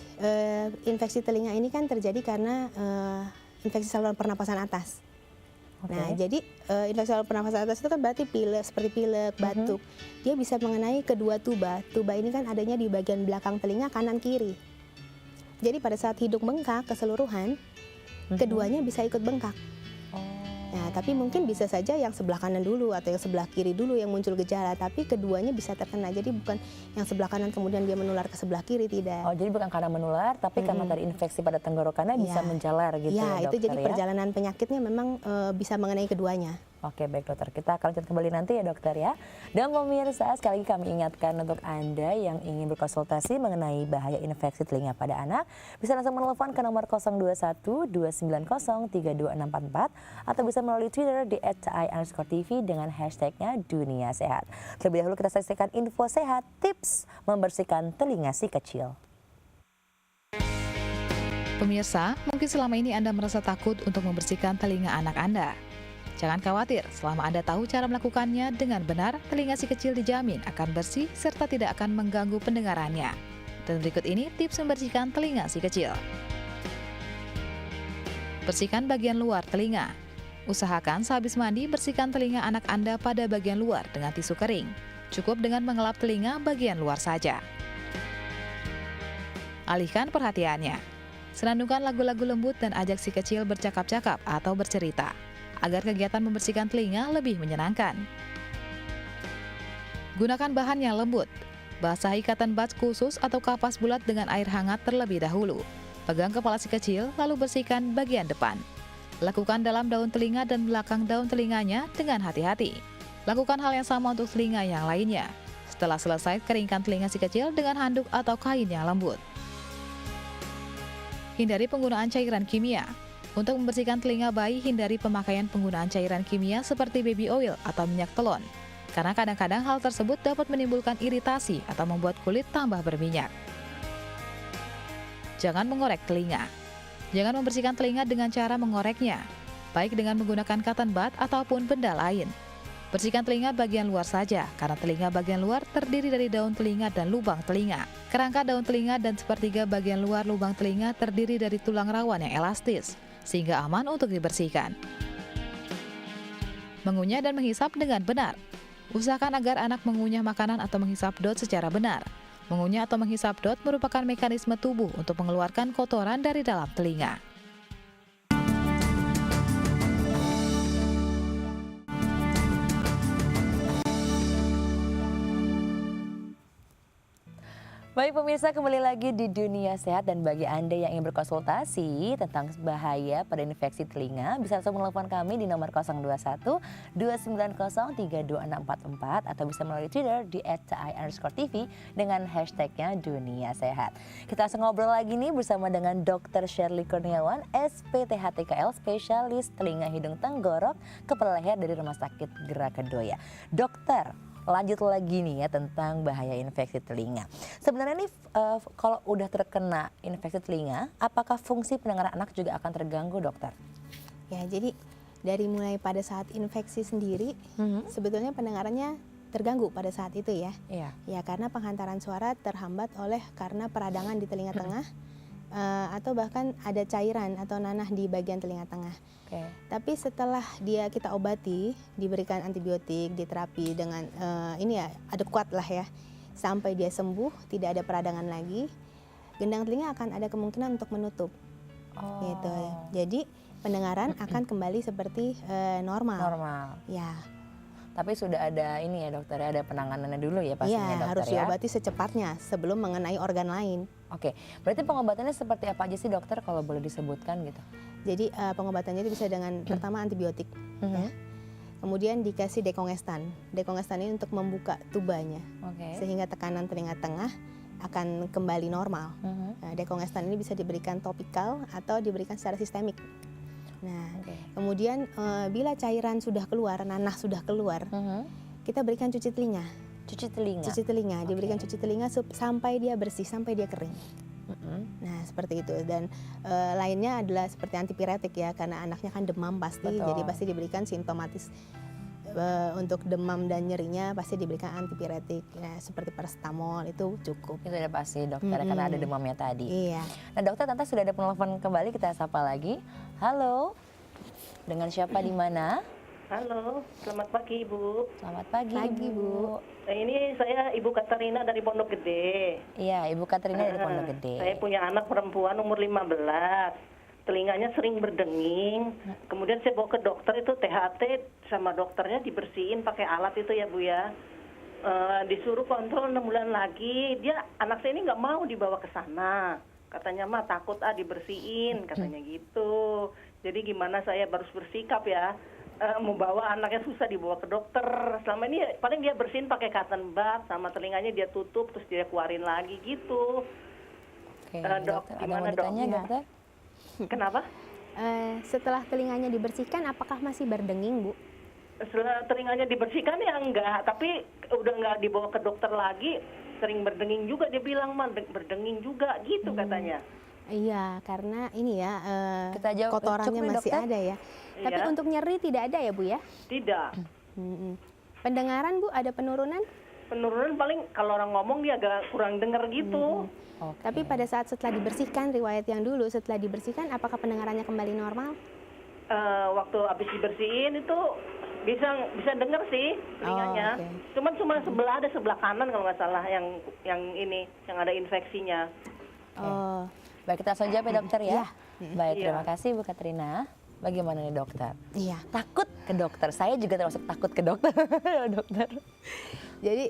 infeksi telinga ini kan terjadi karena infeksi saluran pernapasan atas. Nah, jadi infeksi saluran pernapasan atas itu kan berarti pilek, seperti pilek, batuk. Dia bisa mengenai kedua tuba. Tuba ini kan adanya di bagian belakang telinga kanan kiri. Jadi pada saat hidung bengkak keseluruhan, keduanya bisa ikut bengkak. Nah, tapi mungkin bisa saja yang sebelah kanan dulu atau yang sebelah kiri dulu yang muncul gejala, tapi keduanya bisa terkena. Jadi bukan yang sebelah kanan kemudian dia menular ke sebelah kiri, tidak. Oh, jadi bukan karena menular, tapi karena tadi infeksi pada tenggorokannya bisa menjalar gitu ya, itu dokter, jadi perjalanan penyakitnya memang bisa mengenai keduanya. Oke, baik dokter, kita akan lanjut kembali nanti ya dokter ya. Dan pemirsa, sekali lagi kami ingatkan untuk Anda yang ingin berkonsultasi mengenai bahaya infeksi telinga pada anak, bisa langsung menelpon ke nomor 021 290 32644 atau bisa melalui Twitter di @cai_tv dengan hashtagnya Dunia Sehat. Terlebih dahulu kita saksikan info sehat, tips membersihkan telinga si kecil. Pemirsa, mungkin selama ini Anda merasa takut untuk membersihkan telinga anak Anda. Jangan khawatir, selama Anda tahu cara melakukannya dengan benar, telinga si kecil dijamin akan bersih serta tidak akan mengganggu pendengarannya. Dan berikut ini tips membersihkan telinga si kecil. Bersihkan bagian luar telinga. Usahakan sehabis mandi bersihkan telinga anak Anda pada bagian luar dengan tisu kering. Cukup dengan mengelap telinga bagian luar saja. Alihkan perhatiannya. Senandungkan lagu-lagu lembut dan ajak si kecil bercakap-cakap atau bercerita, agar kegiatan membersihkan telinga lebih menyenangkan. Gunakan bahan yang lembut. Basahi cotton buds khusus atau kapas bulat dengan air hangat terlebih dahulu. Pegang kepala si kecil, lalu bersihkan bagian depan. Lakukan dalam daun telinga dan belakang daun telinganya dengan hati-hati. Lakukan hal yang sama untuk telinga yang lainnya. Setelah selesai, keringkan telinga si kecil dengan handuk atau kain yang lembut. Hindari penggunaan cairan kimia. Untuk membersihkan telinga bayi, hindari pemakaian penggunaan cairan kimia seperti baby oil atau minyak telon. Karena kadang-kadang hal tersebut dapat menimbulkan iritasi atau membuat kulit tambah berminyak. Jangan mengorek telinga. Jangan membersihkan telinga dengan cara mengoreknya, baik dengan menggunakan cotton bud ataupun benda lain. Bersihkan telinga bagian luar saja, karena telinga bagian luar terdiri dari daun telinga dan lubang telinga. Kerangka daun telinga dan sepertiga bagian luar lubang telinga terdiri dari tulang rawan yang elastis, sehingga aman untuk dibersihkan. Mengunyah dan menghisap dengan benar. Usahakan agar anak mengunyah makanan atau menghisap dot secara benar. Mengunyah atau menghisap dot merupakan mekanisme tubuh untuk mengeluarkan kotoran dari dalam telinga. Baik pemirsa, kembali lagi di Dunia Sehat, dan bagi Anda yang ingin berkonsultasi tentang bahaya pada infeksi telinga, bisa langsung menelpon kami di nomor 021 290 32644 atau bisa melalui Twitter di @cai_tv dengan hashtagnya Dunia Sehat. Kita langsung ngobrol lagi nih bersama dengan Dr. Shirley Kurniawan, SPTHTKL, spesialis telinga hidung tenggorok kepala leher dari Rumah Sakit Gerakedoya. Dokter, lanjut lagi nih ya tentang bahaya infeksi telinga. Sebenarnya nih kalau udah terkena infeksi telinga, apakah fungsi pendengaran anak juga akan terganggu, dokter? Ya, jadi dari mulai pada saat infeksi sendiri, sebetulnya pendengarannya terganggu pada saat itu ya. Iya. Ya, karena penghantaran suara terhambat karena peradangan di telinga tengah, atau bahkan ada cairan atau nanah di bagian telinga tengah. Okay. Tapi setelah kita obati, diberikan antibiotik, diterapi dengan adekuat lah ya, sampai dia sembuh, tidak ada peradangan lagi, gendang telinga akan ada kemungkinan untuk menutup. Gitu. Jadi pendengaran akan kembali seperti normal. Ya. Tapi sudah ada ini ya dokter, ada penanganannya dulu ya pastinya dokter ya. Harus diobati secepatnya sebelum mengenai organ lain. Oke, berarti pengobatannya seperti apa aja sih dokter kalau boleh disebutkan gitu? Jadi pengobatannya itu bisa dengan pertama antibiotik, ya. Kemudian dikasih dekongestan. Dekongestan ini untuk membuka tubanya, sehingga tekanan telinga tengah akan kembali normal. Nah, dekongestan ini bisa diberikan topikal atau diberikan secara sistemik. Nah, kemudian bila cairan sudah keluar, nanah sudah keluar, kita berikan cuci telinga. Cuci telinga, diberikan cuci telinga sampai dia bersih, sampai dia kering. Nah, seperti itu. Dan lainnya adalah seperti antipiretik ya, karena anaknya kan demam pasti. Betul. Jadi pasti diberikan simptomatis untuk demam dan nyerinya pasti diberikan antipiretik, ya, seperti paracetamol itu cukup. Itu udah pasti dokter karena ada demamnya tadi. Iya. Nah dokter, tante sudah ada penelpon kembali, kita sapa lagi. Halo, dengan siapa di mana? Halo, selamat pagi Ibu. Selamat pagi, Pagi, Bu. Ini saya Ibu Katarina dari Pondok Gede. Iya, Ibu Katrina dari Pondok Gede. Saya punya anak perempuan umur 15. Telinganya sering berdenging. Kemudian saya bawa ke dokter itu THT sama dokternya dibersihin pakai alat itu ya Bu ya. Disuruh kontrol 6 bulan lagi. Anak saya ini nggak mau dibawa ke sana. Katanya mah takut dibersihin, katanya gitu. Jadi gimana saya harus bersikap ya? Membawa anaknya susah dibawa ke dokter. Selama ini paling dia bersihin pakai cotton bud, sama telinganya dia tutup terus dia keluarin lagi gitu. Oke, Dok, dokter, ada gimana, mau ditanya Dok? dokter? Kenapa? Setelah telinganya dibersihkan, apakah masih berdenging, Bu? Setelah telinganya dibersihkan ya enggak, tapi udah enggak dibawa ke dokter lagi, sering berdenging juga dia bilang mah berdenging juga gitu katanya. Iya, karena ini ya Kita jawab, kotorannya cukup nih, masih dokter? ada ya. Tapi Iya. untuk nyeri tidak ada ya, Bu ya? Tidak. Pendengaran, Bu, ada penurunan? Penurunan paling kalau orang ngomong dia agak kurang dengar gitu. Oke. Tapi pada saat setelah dibersihkan, riwayat yang dulu setelah dibersihkan, apakah pendengarannya kembali normal? Waktu habis dibersihin itu bisa dengar sih telinganya. oke. Cuman cuma sebelah kanan kalau nggak salah yang ada infeksinya. Oh, Baik, kita langsung jawab ya dokter ya. Iya. Baik, Iya. terima kasih Bu Katrina. Bagaimana nih dokter? iya. Takut ke dokter, saya juga termasuk takut ke dokter. Dokter. Jadi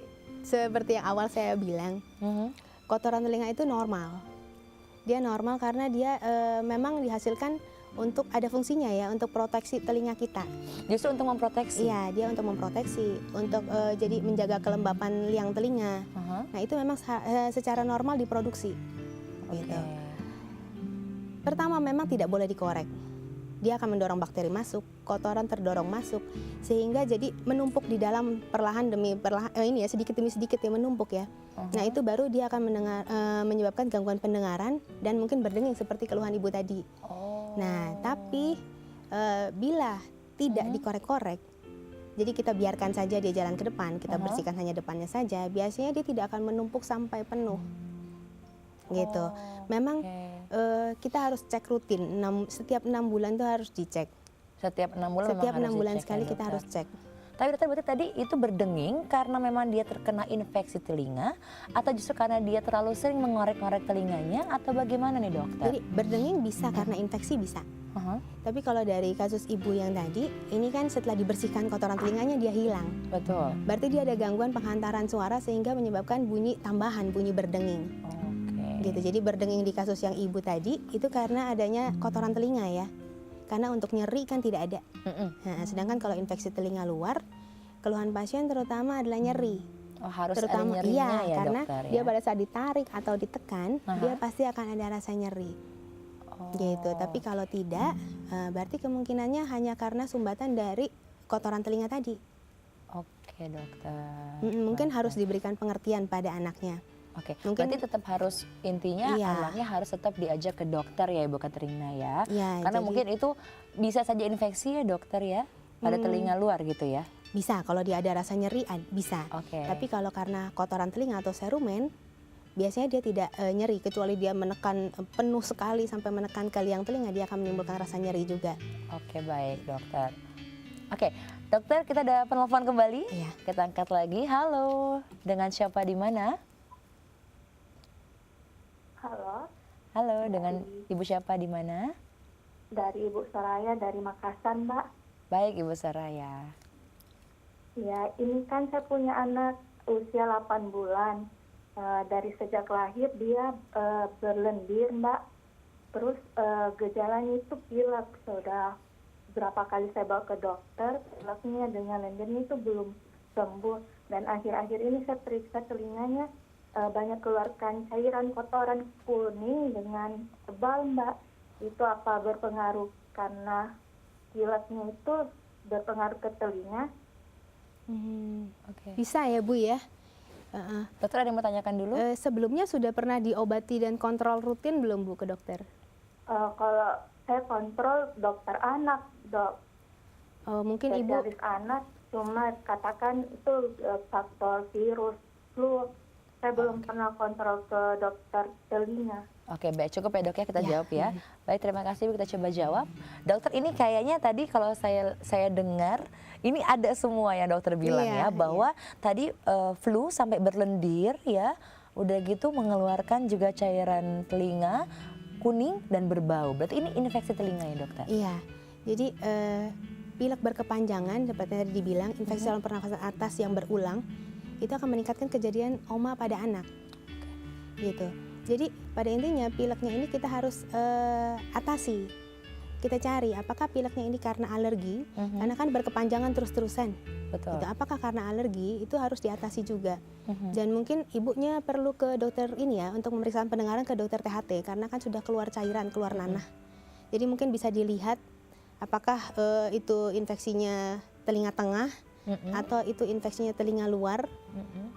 seperti yang awal saya bilang, kotoran telinga itu normal. Dia normal karena dia memang dihasilkan untuk ada fungsinya ya, untuk proteksi telinga kita. Justru untuk memproteksi. Iya, dia untuk memproteksi, untuk jadi menjaga kelembapan liang telinga. Aha. Nah itu memang secara normal diproduksi. Oke. Gitu. Pertama memang tidak boleh dikorek. Dia akan mendorong bakteri masuk, kotoran terdorong masuk, sehingga jadi menumpuk di dalam perlahan demi perlahan, ini ya sedikit demi sedikit ya menumpuk ya. Nah itu baru dia akan menyebabkan gangguan pendengaran dan mungkin berdenging seperti keluhan ibu tadi. Oh. Nah tapi bila tidak dikorek-korek, jadi kita biarkan saja dia jalan ke depan, kita bersihkan hanya depannya saja, biasanya dia tidak akan menumpuk sampai penuh. Gitu. Memang kita harus cek rutin, setiap 6 bulan tuh harus dicek. Setiap 6 bulan Setiap memang 6 harus bulan dicek sekali ya, kita dokter. harus cek. Tapi dokter berarti tadi itu berdenging karena memang dia terkena infeksi telinga atau justru karena dia terlalu sering mengorek-ngorek telinganya atau bagaimana nih dokter? Jadi berdenging bisa karena infeksi bisa. Aha, Tapi kalau dari kasus ibu yang tadi, ini kan setelah dibersihkan kotoran telinganya dia hilang. betul. Berarti dia ada gangguan penghantaran suara sehingga menyebabkan bunyi tambahan, bunyi berdenging. Oke. Gitu. Jadi berdenging di kasus yang ibu tadi itu karena adanya kotoran telinga ya. Karena untuk nyeri kan tidak ada. Nah, sedangkan kalau infeksi telinga luar, keluhan pasien terutama adalah nyeri. Oh, harus Terutama ada nyerinya ya karena dokter ya. dia pada saat ditarik atau ditekan, dia pasti akan ada rasa nyeri. Gitu. Tapi kalau tidak, berarti kemungkinannya hanya karena sumbatan dari kotoran telinga tadi. Oke dokter. Mungkin harus diberikan pengertian pada anaknya. Oke, Mungkin- berarti tetap harus intinya Iya. anaknya harus tetap diajak ke dokter ya Ibu Katrina ya. Iya, Karena jadi- mungkin itu bisa saja infeksi ya dokter ya pada telinga luar gitu ya. Bisa, kalau dia ada rasa nyeri bisa. Oke. Tapi kalau karena kotoran telinga atau serumen, biasanya dia tidak nyeri kecuali dia menekan penuh sekali sampai menekan ke liang telinga, dia akan menimbulkan rasa nyeri juga. Oke, baik dokter. Oke, dokter kita ada penelpon kembali. Iya. Kita angkat lagi. Halo, dengan siapa di mana? Halo, Halo, dengan Ibu siapa di mana? dari Ibu Soraya dari Makassar, Mbak. Baik Ibu Soraya. Ya, ini kan saya punya anak usia 8 bulan. Dari sejak lahir dia berlendir, Mbak. Terus gejalanya itu pilek. Sudah berapa kali saya bawa ke dokter, pileknya dengan lendirnya itu belum sembuh. Dan akhir-akhir ini saya periksa telinganya, banyak keluarkan cairan kotoran kuning dengan tebal, Mbak. Itu apa berpengaruh karena pileknya itu berpengaruh ke telinga? Oke. Bisa ya Bu ya? Dokter ada yang mau tanyakan dulu? Sebelumnya sudah pernah diobati dan kontrol rutin belum Bu ke dokter? Kalau saya kontrol dokter anak, dok, Mungkin Ibu spesialis anak. Cuma katakan itu faktor virus flu. Saya belum pernah kontrol ke dokter telinga. Oke, baik, cukup ya dok ya, kita jawab ya. Baik, terima kasih Bu, kita coba jawab. Dokter, ini kayaknya tadi kalau saya dengar ini ada semua yang dokter bilang ya, bahwa tadi flu sampai berlendir ya, udah gitu mengeluarkan juga cairan telinga kuning dan berbau. Berarti ini infeksi telinga ya dokter? Iya, jadi pilek berkepanjangan seperti yang tadi dibilang, infeksi saluran pernafasan atas yang berulang itu akan meningkatkan kejadian oma pada anak, gitu. Jadi pada intinya pileknya ini kita harus atasi. Kita cari apakah pileknya ini karena alergi, karena kan berkepanjangan terus-terusan. Betul. Gitu. Apakah karena alergi, itu harus diatasi juga. Dan mungkin ibunya perlu ke dokter ini ya, untuk pemeriksaan pendengaran ke dokter THT, karena kan sudah keluar cairan, keluar nanah. Jadi mungkin bisa dilihat apakah itu infeksinya telinga tengah, atau itu infeksinya telinga luar,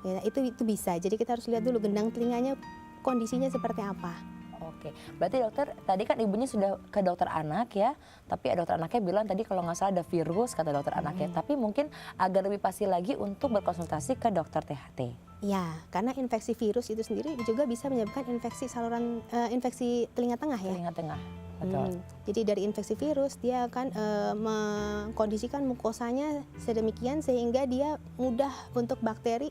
ya, itu bisa. Jadi kita harus lihat dulu gendang telinganya kondisinya seperti apa. Oke, berarti dokter tadi kan ibunya sudah ke dokter anak ya, tapi dokter anaknya bilang tadi kalau nggak salah ada virus kata dokter anaknya, tapi mungkin agar lebih pasti lagi untuk berkonsultasi ke dokter THT. Ya, karena infeksi virus itu sendiri juga bisa menyebabkan infeksi saluran infeksi telinga tengah ya. Telinga tengah, betul. Jadi dari infeksi virus dia akan mengkondisikan mukosanya sedemikian sehingga dia mudah untuk bakteri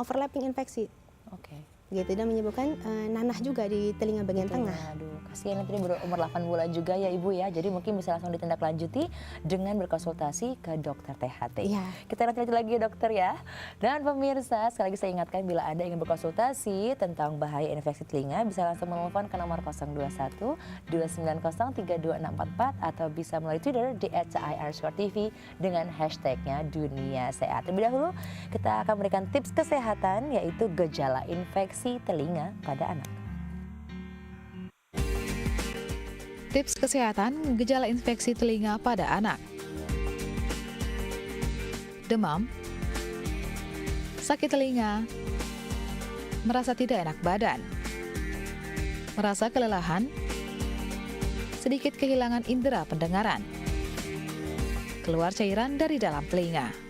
overlapping infeksi. Oke. Gitu, dan menyebabkan nanah juga di telinga bagian tengah. Aduh, kasihan tadi baru umur 8 bulan juga ya Ibu ya. Jadi mungkin bisa langsung ditindaklanjuti dengan berkonsultasi ke dokter THT. Iya. Kita nanti lagi ya dokter ya. Dan pemirsa, sekali lagi saya ingatkan bila Anda ingin berkonsultasi tentang bahaya infeksi telinga, bisa langsung menelpon ke nomor 021 290 32644 atau bisa melalui Twitter di @cai_tv dengan hashtagnya Dunia Sehat. Terlebih dahulu, kita akan memberikan tips kesehatan yaitu gejala infeksi telinga pada anak. Tips kesehatan gejala infeksi telinga pada anak. Demam, sakit telinga, merasa tidak enak badan, merasa kelelahan, sedikit kehilangan indera pendengaran, keluar cairan dari dalam telinga.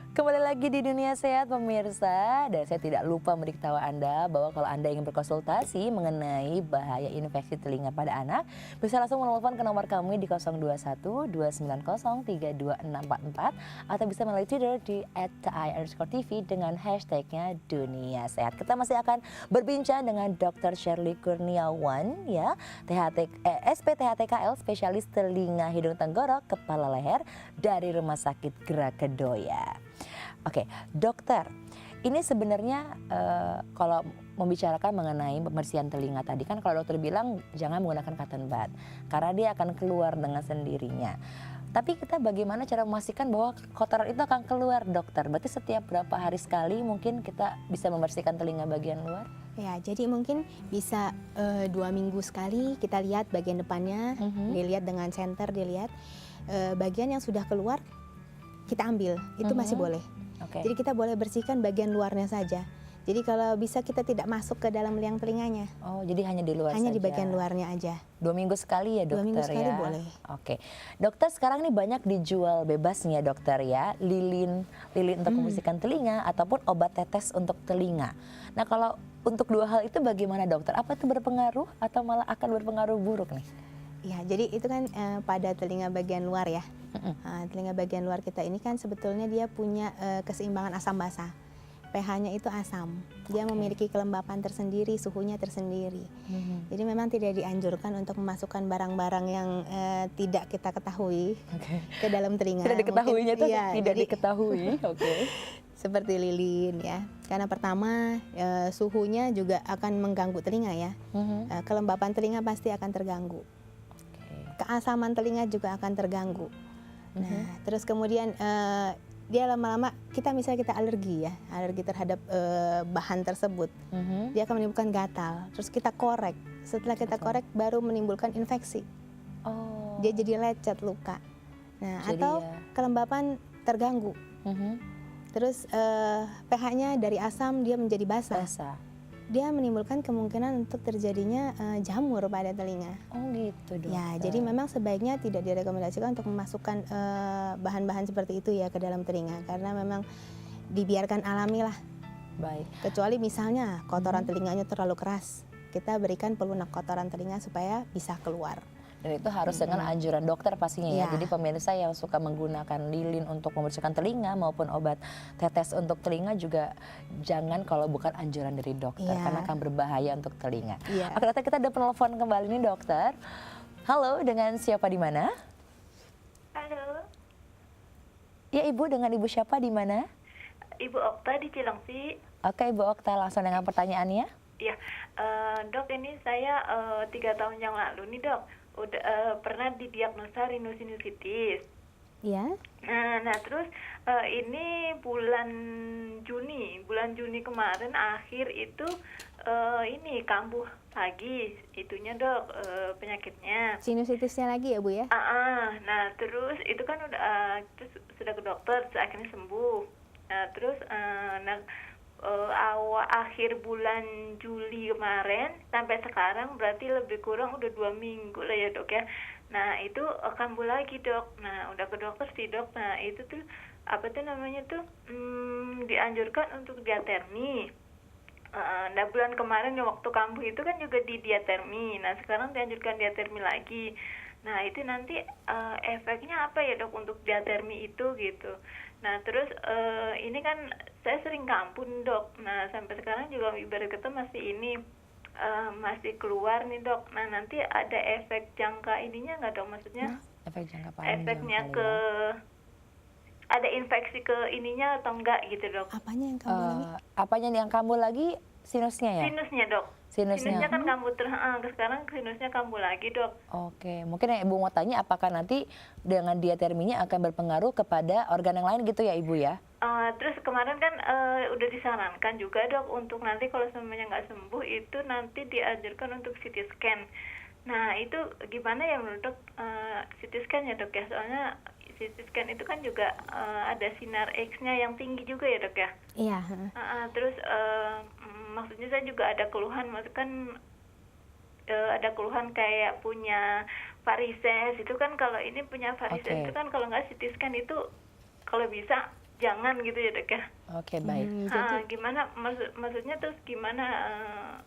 Kembali lagi di Dunia Sehat pemirsa, dan saya tidak lupa memberitahu Anda bahwa kalau Anda ingin berkonsultasi mengenai bahaya infeksi telinga pada anak, bisa langsung menelpon ke nomor kami di 021 290 32644 atau bisa melalui Twitter di @cai_tv dengan hashtagnya Dunia Sehat. Kita masih akan berbincang dengan Dr. Shirley Kurniawan ya, SPTHTKL, spesialis telinga hidung tenggorok kepala leher dari Rumah Sakit Grakedoya. Oke, dokter, ini sebenarnya kalau membicarakan mengenai pembersihan telinga tadi kan kalau dokter bilang jangan menggunakan cotton bud karena dia akan keluar dengan sendirinya. Tapi kita bagaimana cara memastikan bahwa kotoran itu akan keluar dokter? Berarti setiap berapa hari sekali mungkin kita bisa membersihkan telinga bagian luar? Ya, jadi mungkin bisa 2 minggu sekali kita lihat bagian depannya, dilihat dengan senter, dilihat bagian yang sudah keluar kita ambil, itu masih boleh. Okay. Jadi kita boleh bersihkan bagian luarnya saja. Jadi kalau bisa kita tidak masuk ke dalam liang telinganya. Oh, jadi hanya di luar hanya saja. Di bagian luarnya aja. 2 minggu sekali ya dokter 2 minggu sekali ya? boleh. Oke. Dokter, sekarang ini banyak dijual bebas nih ya dokter ya, lilin untuk membersihkan telinga ataupun obat tetes untuk telinga. Nah kalau untuk dua hal itu bagaimana dokter? Apa itu berpengaruh atau malah akan berpengaruh buruk nih? Ya, jadi itu kan pada telinga bagian luar ya. Telinga bagian luar kita ini kan sebetulnya dia punya keseimbangan asam basa. pH-nya itu asam. Dia memiliki kelembapan tersendiri, suhunya tersendiri. Jadi memang tidak dianjurkan untuk memasukkan barang-barang yang tidak kita ketahui ke dalam telinga. Tidak diketahuinya itu ya, tidak diketahui. Seperti lilin ya. Karena pertama suhunya juga akan mengganggu telinga ya. Kelembapan telinga pasti akan terganggu. Keasaman telinga juga akan terganggu. Nah, terus kemudian dia lama-lama misalnya kita alergi ya, alergi terhadap bahan tersebut, dia akan menimbulkan gatal. Terus kita korek, setelah kita korek baru menimbulkan infeksi. Dia jadi lecet, luka. Nah, jadi atau kelembapan terganggu. Terus pH-nya dari asam dia menjadi basa. dia menimbulkan kemungkinan untuk terjadinya jamur pada telinga. Oh gitu dokter. Ya, jadi memang sebaiknya tidak direkomendasikan untuk memasukkan bahan-bahan seperti itu ya ke dalam telinga, karena memang dibiarkan alami lah. Baik. Kecuali misalnya kotoran telinganya terlalu keras, kita berikan pelunak kotoran telinga supaya bisa keluar. Dan itu harus dengan anjuran dokter pastinya ya. Ya. Jadi pemirsa yang suka menggunakan lilin untuk membersihkan telinga maupun obat tetes untuk telinga juga jangan kalau bukan anjuran dari dokter, Ya. karena akan berbahaya untuk telinga. Ya. Oke dokter, kita ada penelpon kembali nih dokter. Halo, dengan siapa di mana? Halo, Ya Ibu, dengan Ibu siapa di mana? Ibu Okta di Cilengsi. Oke Ibu Okta, langsung dengan pertanyaannya. Ya, dok, ini saya 3 tahun yang lalu nih dok, udah pernah didiagnosa rhinosinusitis. Ya. Nah terus ini bulan Juni kemarin akhir itu ini kambuh lagi itunya dok, penyakitnya. Sinusitisnya lagi ya Bu ya? Nah terus itu kan udah terus sudah ke dokter, terus akhirnya sembuh. Nah terus awal akhir bulan Juli kemarin sampai sekarang berarti lebih kurang udah 2 minggu lah ya dok ya. Nah itu kambuh lagi dok. Nah udah ke dokter sih dok. Nah itu tuh apa tuh namanya tuh dianjurkan untuk diatermi. Nah bulan kemarin yang waktu kambuh itu kan juga di diatermi. Nah sekarang dianjurkan diatermi lagi. Nah itu nanti efeknya apa ya dok untuk diatermi itu gitu. Nah terus ini kan saya sering kambuh dok. Nah sampai sekarang juga ibarat kata masih ini masih keluar nih dok. Nah nanti ada efek jangka ininya nggak dok? Maksudnya Efek jangka panjang. efeknya kali ke ya. ada infeksi ke ininya atau enggak gitu dok? Apanya yang kamu alami? Apanya yang kambuh lagi? Sinusnya ya? Sinusnya dok. Sinusnya. Sinusnya kan kambuh terus, sekarang sinusnya kambuh lagi dok. Oke, mungkin yang Ibu mau tanya apakah nanti dengan diaterminya akan berpengaruh kepada organ yang lain gitu ya Ibu ya? Terus kemarin kan udah disarankan juga dok untuk nanti kalau semuanya nggak sembuh itu nanti dianjurkan untuk CT scan. Nah itu gimana ya menurut dok CT scan ya dok ya? Soalnya CT scan itu kan juga ada sinar X-nya yang tinggi juga ya dok ya? Iya. Terus maksudnya saya juga ada keluhan, ada keluhan kayak punya varises itu kan, kalau ini punya varises itu kan kalau nggak CT scan itu kalau bisa jangan gitu ya dok ya. Oke, baik. Gimana maksudnya terus gimana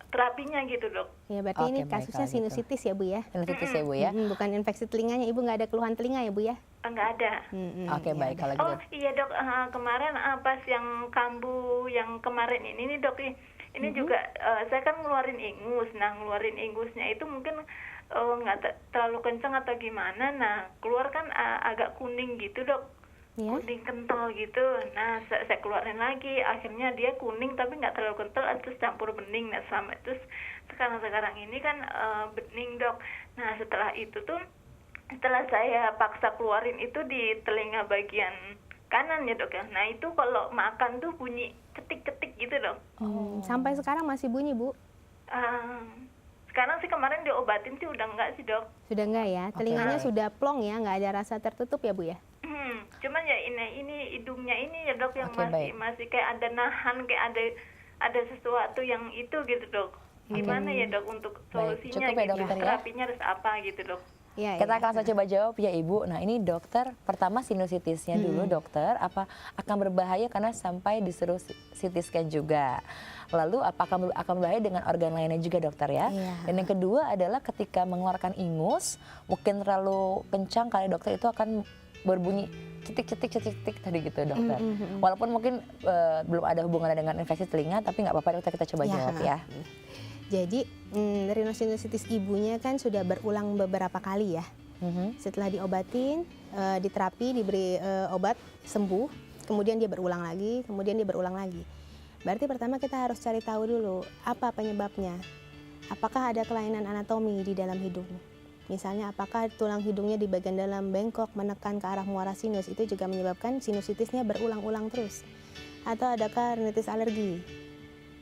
terapinya gitu dok? Ya berarti ini Oke, baik, kasusnya kalau gitu. sinusitis ya Bu ya? Sinusitis ya Bu ya? Bukan infeksi telinganya, Ibu nggak ada keluhan telinga ya Bu ya? Nggak ada. Oke, baik kalau gitu. Oh iya dok, kemarin pas yang kambuh yang kemarin ini nih dok, ini juga saya kan ngeluarin ingus. Nah ngeluarin ingusnya itu mungkin nggak terlalu kencang atau gimana. Nah keluar kan agak kuning gitu dok. Ya. Kuning kental gitu. Nah saya keluarin lagi, akhirnya dia kuning tapi nggak terlalu kental, terus campur bening. Nah sama terus sekarang ini kan bening dok. Nah setelah itu tuh, setelah saya paksa keluarin itu di telinga bagian kanan ya dok ya. Nah itu kalau makan tuh bunyi cetik-cetik gitu dok. Sampai sekarang masih bunyi Bu? Sekarang sih kemarin diobatin sih udah enggak sih dok. Sudah enggak ya? Telinganya sudah plong ya, nggak ada rasa tertutup ya Bu ya? Cuman ya ini hidungnya ini ya dok yang Oke, baik. masih kayak ada nahan, kayak ada sesuatu yang itu gitu dok. Gimana ya dok untuk Baik, solusinya cukup ya, gitu? dokter, ya? Terapinya harus apa gitu dok? Ya, Kita ya. akan langsung coba jawab ya Ibu. Nah ini dokter, pertama sinusitisnya dulu dokter, apa akan berbahaya karena sampai disuruh CT scan juga. Lalu apakah akan berbahaya dengan organ lainnya juga dokter ya. Iya. Dan yang kedua adalah ketika mengeluarkan ingus, mungkin terlalu kencang kali dokter itu akan berbunyi cetik-cetik tadi gitu dokter. Walaupun mungkin belum ada hubungannya dengan infeksi telinga, tapi nggak apa-apa dokter, kita coba Ya. jawab ya. Jadi rhinosinusitis ibunya kan sudah berulang beberapa kali ya. Setelah diobatin, diterapi, diberi obat, sembuh, kemudian dia berulang lagi, Berarti pertama kita harus cari tahu dulu apa penyebabnya. Apakah ada kelainan anatomi di dalam hidung? Misalnya apakah tulang hidungnya di bagian dalam bengkok menekan ke arah muara sinus, itu juga menyebabkan sinusitisnya berulang-ulang terus. Atau adakah rinitis alergi?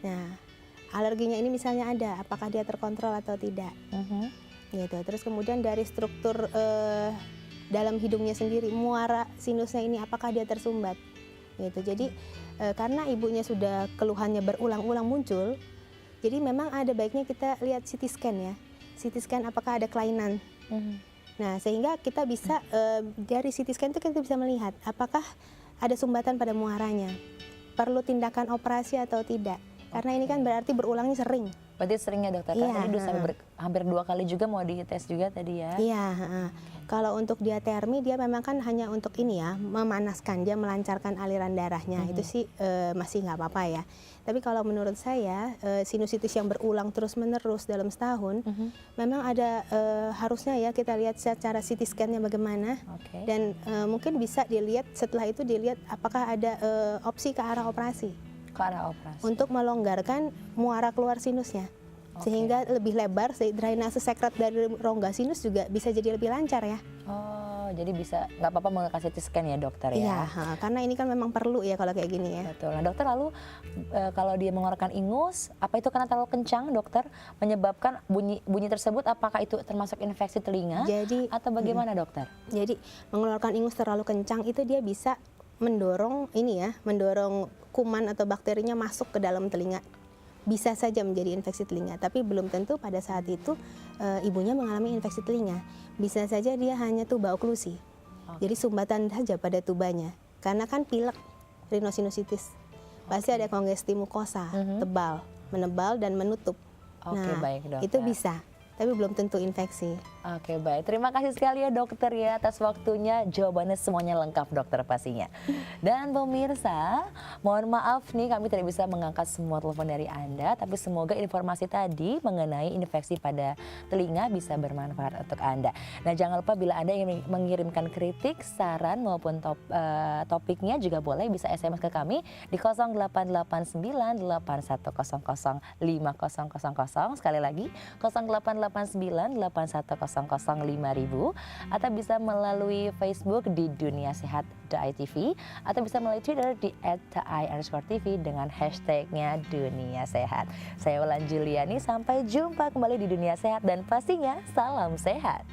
Nah, alerginya ini misalnya ada, apakah dia terkontrol atau tidak? Gitu. Terus kemudian dari struktur dalam hidungnya sendiri, muara sinusnya ini apakah dia tersumbat? Gitu. Jadi karena ibunya sudah keluhannya berulang-ulang muncul, Jadi memang ada baiknya kita lihat CT scan ya. CT scan apakah ada kelainan. Nah, sehingga kita bisa dari CT scan itu kita bisa melihat apakah ada sumbatan pada muaranya. Perlu tindakan operasi atau tidak. Karena ini kan berarti berulangnya sering. Berarti seringnya dokter, kan tadi udah sampai hampir 2 kali juga mau dites juga tadi ya. Iya, kalau untuk diatermi dia memang kan hanya untuk ini ya, memanaskan, dia melancarkan aliran darahnya. Itu sih masih nggak apa-apa ya. Tapi kalau menurut saya sinusitis yang berulang terus-menerus dalam setahun, memang ada harusnya ya kita lihat secara CT scan-nya bagaimana. Dan mungkin bisa dilihat setelah itu dilihat apakah ada opsi ke arah operasi. Untuk melonggarkan muara keluar sinusnya. Sehingga lebih lebar, drainase sekret dari rongga sinus juga bisa jadi lebih lancar ya. Oh, jadi bisa nggak apa-apa mengasih CT scan ya dokter ya? Iya, karena ini kan memang perlu ya kalau kayak gini ya. Betul. Nah dokter, lalu kalau dia mengeluarkan ingus, apa itu karena terlalu kencang dokter menyebabkan bunyi tersebut? Apakah itu termasuk infeksi telinga? Atau bagaimana dokter? Jadi mengeluarkan ingus terlalu kencang itu dia bisa mendorong kuman atau bakterinya masuk ke dalam telinga. Bisa saja menjadi infeksi telinga, tapi belum tentu pada saat itu ibunya mengalami infeksi telinga. Bisa saja dia hanya tuba oklusi, jadi sumbatan saja pada tubanya. Karena kan pilek, rhinosinusitis, pasti ada kongesti mukosa, tebal, menebal dan menutup. Baik, dokter. Itu bisa, tapi belum tentu infeksi. Oke, baik. Terima kasih sekali ya dokter ya atas waktunya. Jawabannya semuanya lengkap dokter pastinya. Dan pemirsa, mohon maaf nih kami tidak bisa mengangkat semua telepon dari Anda, tapi semoga informasi tadi mengenai infeksi pada telinga bisa bermanfaat untuk Anda. Nah, jangan lupa bila Anda ingin mengirimkan kritik, saran maupun topiknya juga boleh bisa SMS ke kami di 088981005000. Sekali lagi 088981005000, atau bisa melalui Facebook di duniasehat.itv, atau bisa melalui Twitter di @tai_tv dengan hashtagnya Dunia Sehat. Saya Wulan Juliani, sampai jumpa kembali di Dunia Sehat dan pastinya salam sehat.